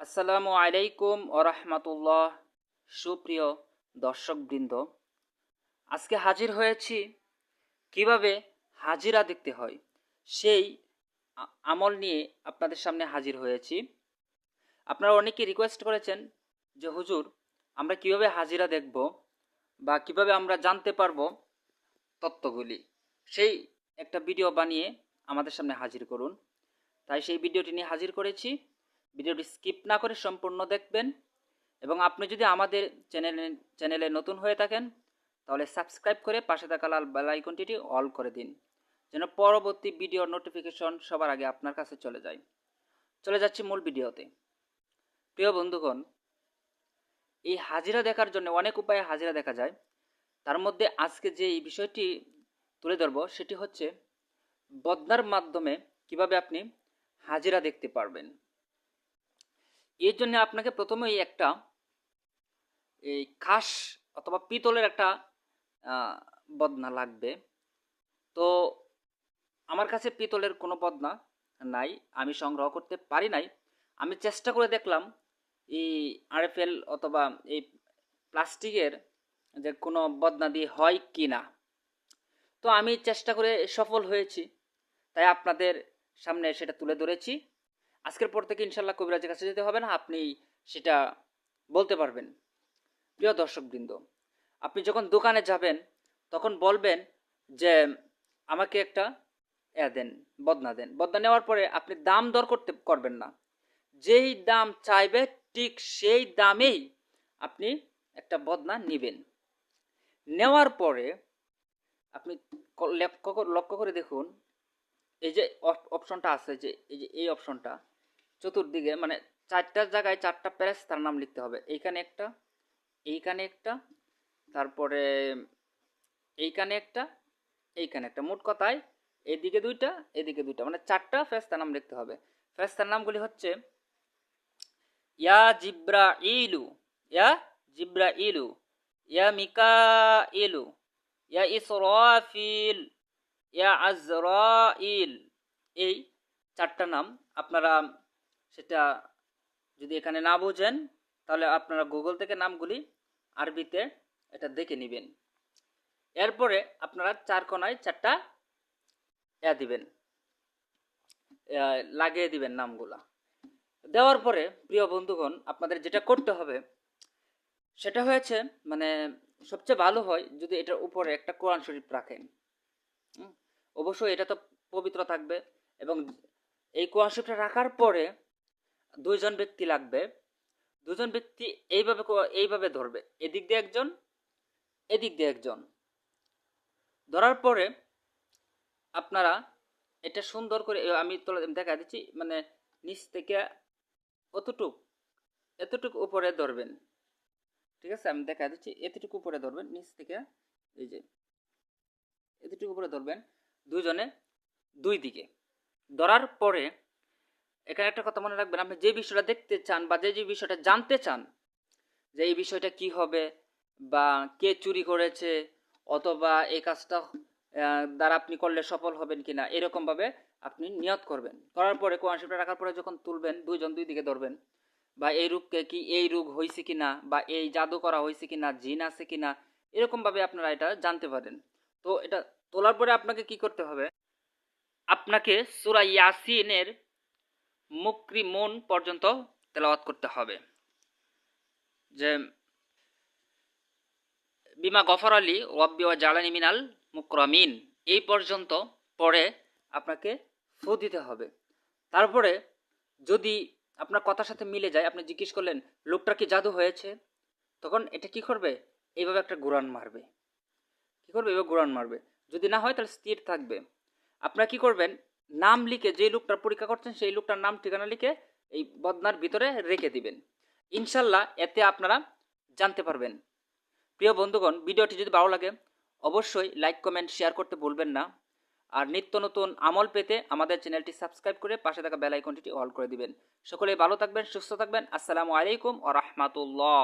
আসসালামু আলাইকুম ওরহমতুল্লাহ। সুপ্রিয় দর্শকবৃন্দ, আজকে হাজির হয়েছি কিভাবে হাজিরা দেখতে হয় সেই আমল নিয়ে আপনাদের সামনে হাজির হয়েছি। আপনারা অনেকে রিকোয়েস্ট করেছেন যে হুজুর, আমরা কিভাবে হাজিরা দেখব বা কিভাবে আমরা জানতে পারবো তত্ত্বগুলি, সেই একটা ভিডিও বানিয়ে আমাদের সামনে হাজির করুন। তাই সেই ভিডিওটি নিয়ে হাজির করেছি। ভিডিওটি স্কিপ না করে সম্পূর্ণ দেখবেন এবং আপনি যদি আমাদের চ্যানেলে নতুন হয়ে থাকেন তাহলে সাবস্ক্রাইব করে পাশে থাকা লাল বেল আইকনটি অল করে দিন, যেন পরবর্তী ভিডিওর নোটিফিকেশন সবার আগে আপনার কাছে চলে যায়। চলে যাচ্ছি মূল ভিডিওতে। প্রিয় বন্ধুগণ, এই হাজিরা দেখার জন্য অনেক উপায়ে হাজিরা দেখা যায়। তার মধ্যে আজকে যে এই বিষয়টি তুলে ধরব সেটি হচ্ছে বদনার মাধ্যমে কিভাবে আপনি হাজিরা দেখতে পারবেন। এর জন্য আপনাকে প্রথমেই একটা এই খাস অথবা পিতলের একটা বদনা লাগবে। তো আমার কাছে পিতলের কোনো বদনা নাই, আমি সংগ্রহ করতে পারি নাই। আমি চেষ্টা করে দেখলাম এই আরএফএল অথবা এই প্লাস্টিকের যে কোনো বদনা দিয়ে হয় কি না। তো আমি চেষ্টা করে সফল হয়েছি, তাই আপনাদের সামনে সেটা তুলে ধরেছি। আজকের পর থেকে ইনশাল্লাহ কবিরাজের কাছে যেতে হবে না, আপনি সেটা বলতে পারবেন। প্রিয় দর্শকবৃন্দ, আপনি যখন দোকানে যাবেন তখন বলবেন যে আমাকে একটা দেন, বদনা দেন। বদনা নেওয়ার পরে আপনি দাম দর করবেন না, যেই দাম চাইবে ঠিক সেই দামেই আপনি একটা বদনা নেবেন। নেওয়ার পরে আপনি লক্ষ্য করে দেখুন, এই যে অপশনটা আছে, যে এই অপশনটা চতুর্দিকে, মানে চারটার জায়গায় চারটা তার নাম লিখতে হবে। এইখানে একটা, এইখানে একটা, তারপরে এইখানে একটা, এইখানে একটা, মোট কথায় এদিকে দুইটা, এদিকে দুইটা, মানে চারটা ফেরেশতার নাম লিখতে হবে। ফেরেশতার নামগুলি হচ্ছে ইয়া জিব্রাইলু, ইয়া জিব্রাইলু, ইয়া মিকাইলু, ইয়া ইসরাফিল, ইয়া আজরাইল। এই চারটা নাম আপনারা সেটা যদি এখানে না বুঝেন তাহলে আপনারা গুগল থেকে নামগুলি আরবিতে এটা দেখে নেবেন। এরপরে আপনারা চার কোনায় চারটা দিবেন, লাগিয়ে দিবেন নামগুলা। দেওয়ার পরে প্রিয় বন্ধুগণ, আপনাদের যেটা করতে হবে সেটা হয়েছে, মানে সবচেয়ে ভালো হয় যদি এটার উপরে একটা কোরআন শরীফ রাখেন। অবশ্যই এটা তো পবিত্র থাকবে। এবং এই কোরআন শরীফটা রাখার পরে দুইজন ব্যক্তি লাগবে। দুজন ব্যক্তি এইভাবে এইভাবে ধরবে, এদিক দিয়ে একজন, এদিক দিয়ে একজন। ধরার পরে আপনারা এটা সুন্দর করে, আমি দেখা দিচ্ছি, মানে নিচ থেকে এতটুকু উপরে ধরবেন। ঠিক আছে, আমি দেখা দিচ্ছি, এতটুকু উপরে ধরবেন নিচ থেকে, এই যে এতটুকু উপরে ধরবেন, দুইজনে দুই দিকে। ধরার পরে এখানে একটা কথা মনে রাখবেন, আপনি যে বিষয়টা দেখতে চান বা যে বিষয়টা জানতে চান, যে এই বিষয়টা কি হবে বা কে চুরি করেছে, অথবা এই কাজটা দ্বারা আপনি করলে সফল হবেন কিনা, এরকমভাবে আপনি নিয়ত করবেন। করার পরে কোরআন শরীফটা রাখার পরে যখন তুলবেন, দুইজন দুই দিকে ধরবেন, বা এই রোগকে কি, এই রোগ হয়েছে কিনা, বা এই জাদু করা হয়েছে কিনা, জিন আছে কিনা, এরকমভাবে আপনারা এটা জানতে পারেন। তো এটা তোলার পরে আপনাকে কি করতে হবে, আপনাকে সূরা ইয়াসিনের মুকরিমুন পর্যন্ত তেলাওয়াত করতে হবে। যে বিমা গফর আলী রব্বি ওয়া জালানি মিনাল মুকরামিন, এই পর্যন্ত পরে আপনাকে ফু দিতে হবে। তারপরে যদি আপনার কথার সাথে মিলে যায়, আপনি জিজ্ঞেস করলেন লোকটার কি জাদু হয়েছে, তখন এটা কি করবে, এইভাবে একটা ঘুরান মারবে। কি করবে, এইভাবে ঘুরান মারবে। যদি না হয় তাহলে স্থির থাকবে। আপনারা কি করবেন, নাম লিখে, যে লোকটার পরীক্ষা করছেন সেই লোকটার নাম ঠিকানা লিখে এই বদনার ভিতরে রেখে দিবেন। ইনশাল্লাহ এতে আপনারা জানতে পারবেন। প্রিয় বন্ধুগণ, ভিডিওটি যদি ভালো লাগে অবশ্যই লাইক, কমেন্ট, শেয়ার করতে ভুলবেন না। আর নিত্য নতুন আমল পেতে আমাদের চ্যানেলটি সাবস্ক্রাইব করে পাশে থাকা বেল আইকনটি অল করে দিবেন। সকলেই ভালো থাকবেন, সুস্থ থাকবেন। আসসালামু আলাইকুম ওয়া রাহমাতুল্লাহ।